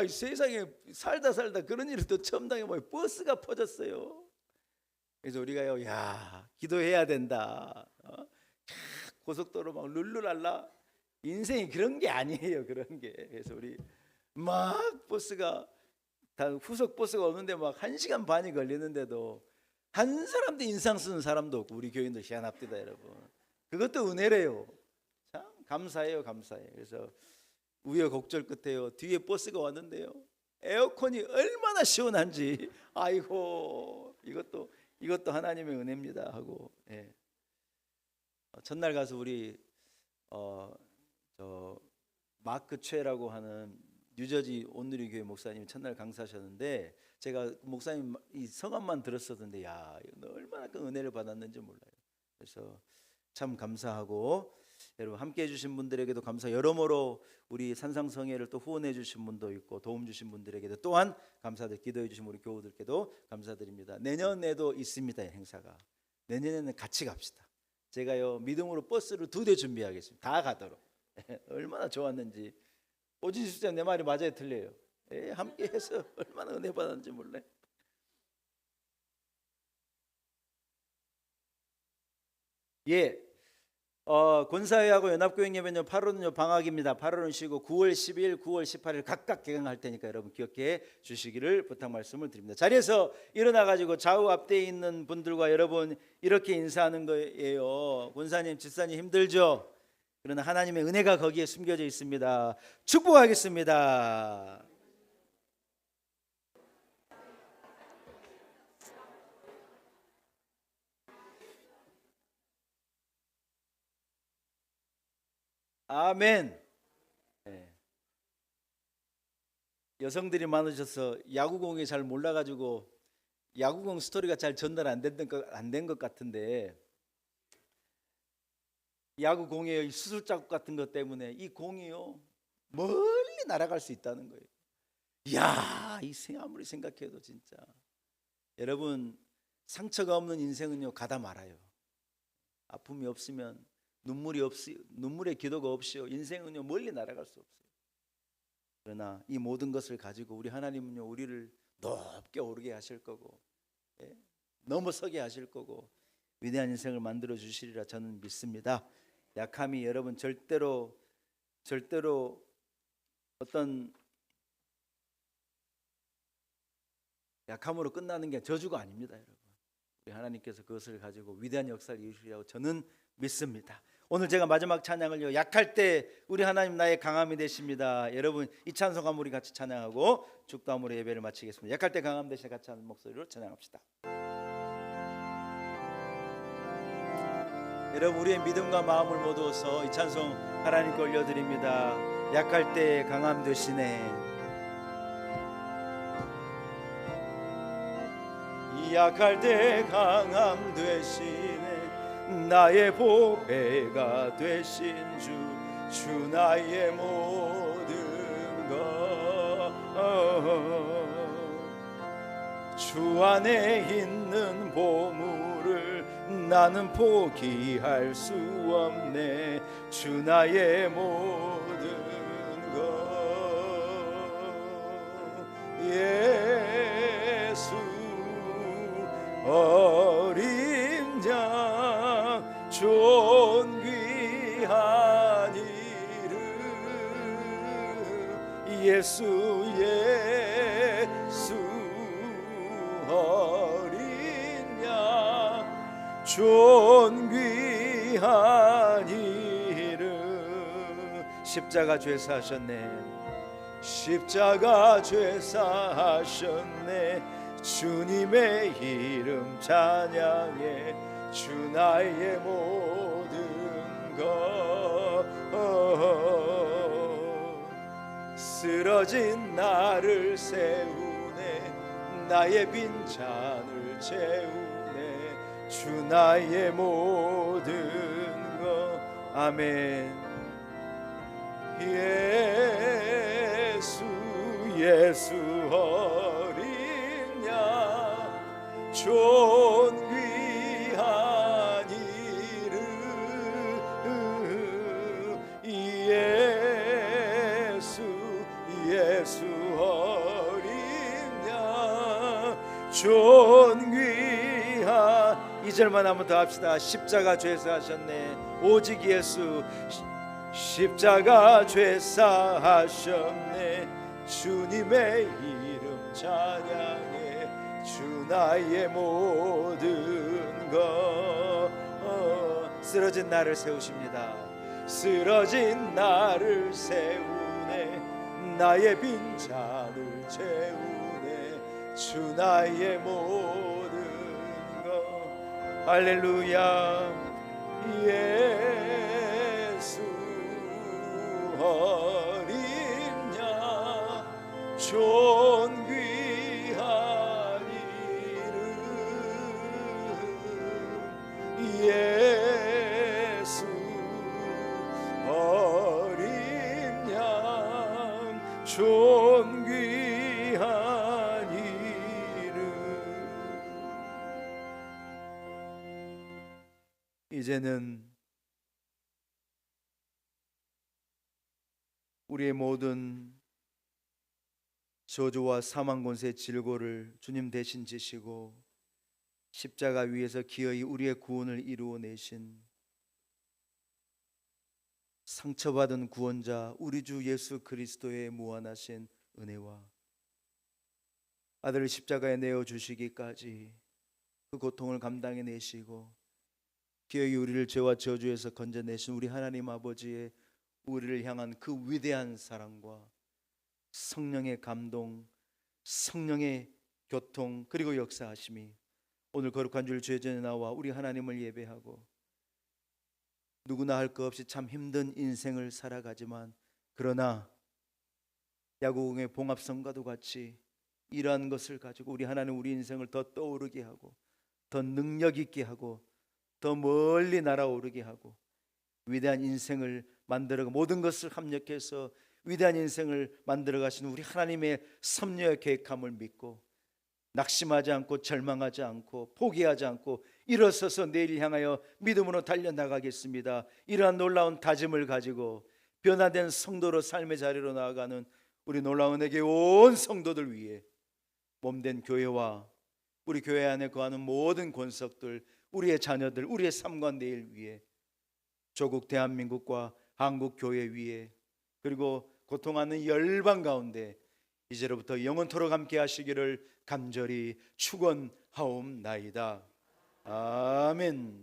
A: 세상에 살다 그런 일을 또 처음 당해봐요. 버스가 퍼졌어요. 그래서 우리가요, 기도해야 된다. 고속도로 막 룰루랄라, 인생이 그런 게 아니에요, 그런 게. 그래서 우리 막 버스가 다 후속 버스가 오는데 막 1시간 반이 걸리는데도 한 사람도 인상 쓰는 사람도 없고, 우리 교인들 희한합니다, 여러분. 그것도 은혜래요. 참 감사해요, 감사해요. 그래서 우여곡절 끝에요, 뒤에 버스가 왔는데요, 에어컨이 얼마나 시원한지, 아이고 이것도 하나님의 은혜입니다 하고. 첫날 가서 우리 마크 최라고 하는 뉴저지 온누리 교회 목사님 첫날 강사하셨는데, 제가 목사님 이 성함만 들었었는데 얼마나 큰 은혜를 받았는지 몰라요. 그래서 참 감사하고, 여러분 함께해 주신 분들에게도 감사. 여러모로 우리 산상성회를 또 후원해 주신 분도 있고 도움 주신 분들에게도 또한 감사들, 기도해 주신 우리 교우들께도 감사드립니다. 내년에도 있습니다, 행사가. 내년에는 같이 갑시다. 제가요 믿음으로 버스를 2대 준비하겠습니다. 다 가도록. 얼마나 좋았는지. 오진 수장 내 말이 맞아요, 틀려요? 함께해서 얼마나 은혜 받았는지 몰라요. 예, 권사회하고 연합교회 예배는 8월은 방학입니다. 8월은 쉬고 9월 10일, 9월 18일 각각 개강할 테니까 여러분 기억해 주시기를 부탁 말씀을 드립니다. 자리에서 일어나 가지고 좌우 앞뒤에 있는 분들과 여러분 이렇게 인사하는 거예요. 권사님, 집사님 힘들죠? 그러나 하나님의 은혜가 거기에 숨겨져 있습니다. 축복하겠습니다. 아멘. 네. 여성들이 많으셔서 야구공이 잘 몰라가지고 야구공 스토리가 잘 전달 안 된 것 같은데, 야구공의 수술 자국 같은 것 때문에 이 공이요 멀리 날아갈 수 있다는 거예요. 이야, 아무리 생각해도 진짜 여러분 상처가 없는 인생은요 가다 말아요. 아픔이 없으면 눈물의 기도가 없이요 인생은요 멀리 날아갈 수 없어요. 그러나 이 모든 것을 가지고 우리 하나님은요 우리를 높게 오르게 하실 거고, 넘어서게 하실 거고 위대한 인생을 만들어 주시리라 저는 믿습니다. 약함이 여러분 절대로 어떤 약함으로 끝나는 게 저주가 아닙니다. 여러분, 우리 하나님께서 그것을 가지고 위대한 역사를 이루시리라고 저는 믿습니다. 오늘 제가 마지막 찬양을요 약할 때 우리 하나님 나의 강함이 되십니다. 여러분 이 찬송함 우리 같이 찬양하고 죽도함으로 예배를 마치겠습니다. 약할 때 강함 되시네 같이 하는 목소리로 찬양합시다. 여러분 우리의 믿음과 마음을 모두어서 이 찬송 하나님께 올려드립니다. 약할 때 강함 되시네. 약할 때 강함 되시네. 나의 보배가 되신 주 나의 모든 것. 주 안에 있는 보물을 나는 포기할 수 없네. 주 나의 모든 것. 예수 어린 양 존귀한 이름. 예수 어린 양 존귀한 이름. 십자가 죄사하셨네. 십자가 죄사하셨네. 주님의 이름 찬양해. 주 나의 모든 것. 쓰러진 나를 세우네. 나의 빈잔을 채우네. 주 나의 모든 것. 아멘. 예수 어린 양 존귀한 이름. 예수 어린 양 존귀한. 2절만 한번 더 합시다. 십자가 죄사하셨네. 오직 예수 십자가 죄사하셨네. 주님의 이름 찬양해. 주 나의 모든 것. 쓰러진 나를 세우십니다. 쓰러진 나를 세우네. 나의 빈잔을 채우네. 주 나의 모든 것. 할렐루야. 예수 어린 양 존귀한 이름. 예수 존귀한 이름. 이제는 우리의 모든 저주와 사망 권세의 질고를 주님 대신 지시고 십자가 위에서 기어이 우리의 구원을 이루어내신 상처받은 구원자 우리 주 예수 그리스도의 무한하신 은혜와 아들을 십자가에 내어주시기까지 그 고통을 감당해내시고 기어이 우리를 죄와 저주에서 건져내신 우리 하나님 아버지의 우리를 향한 그 위대한 사랑과 성령의 감동, 성령의 교통 그리고 역사하심이 오늘 거룩한 주일 주의 나와 우리 하나님을 예배하고 누구나 할 것 없이 참 힘든 인생을 살아가지만 그러나 야구공의 봉합성과도 같이 이러한 것을 가지고 우리 하나님 우리 인생을 더 떠오르게 하고 더 능력 있게 하고 더 멀리 날아오르게 하고 위대한 인생을 만들어 모든 것을 합력해서 위대한 인생을 만들어 가시는 우리 하나님의 섭리와 계획함을 믿고 낙심하지 않고 절망하지 않고 포기하지 않고 일어서서 내일 향하여 믿음으로 달려나가겠습니다. 이러한 놀라운 다짐을 가지고 변화된 성도로 삶의 자리로 나아가는 우리 놀라운 은혜의 온 성도들 위해 몸된 교회와 우리 교회 안에 거하는 모든 권석들, 우리의 자녀들, 우리의 삶과 내일 위해 조국 대한민국과 한국 교회 위에 그리고 고통하는 열방 가운데 이제로부터 영원토록 함께 하시기를 간절히 축원하옵나이다. 아멘.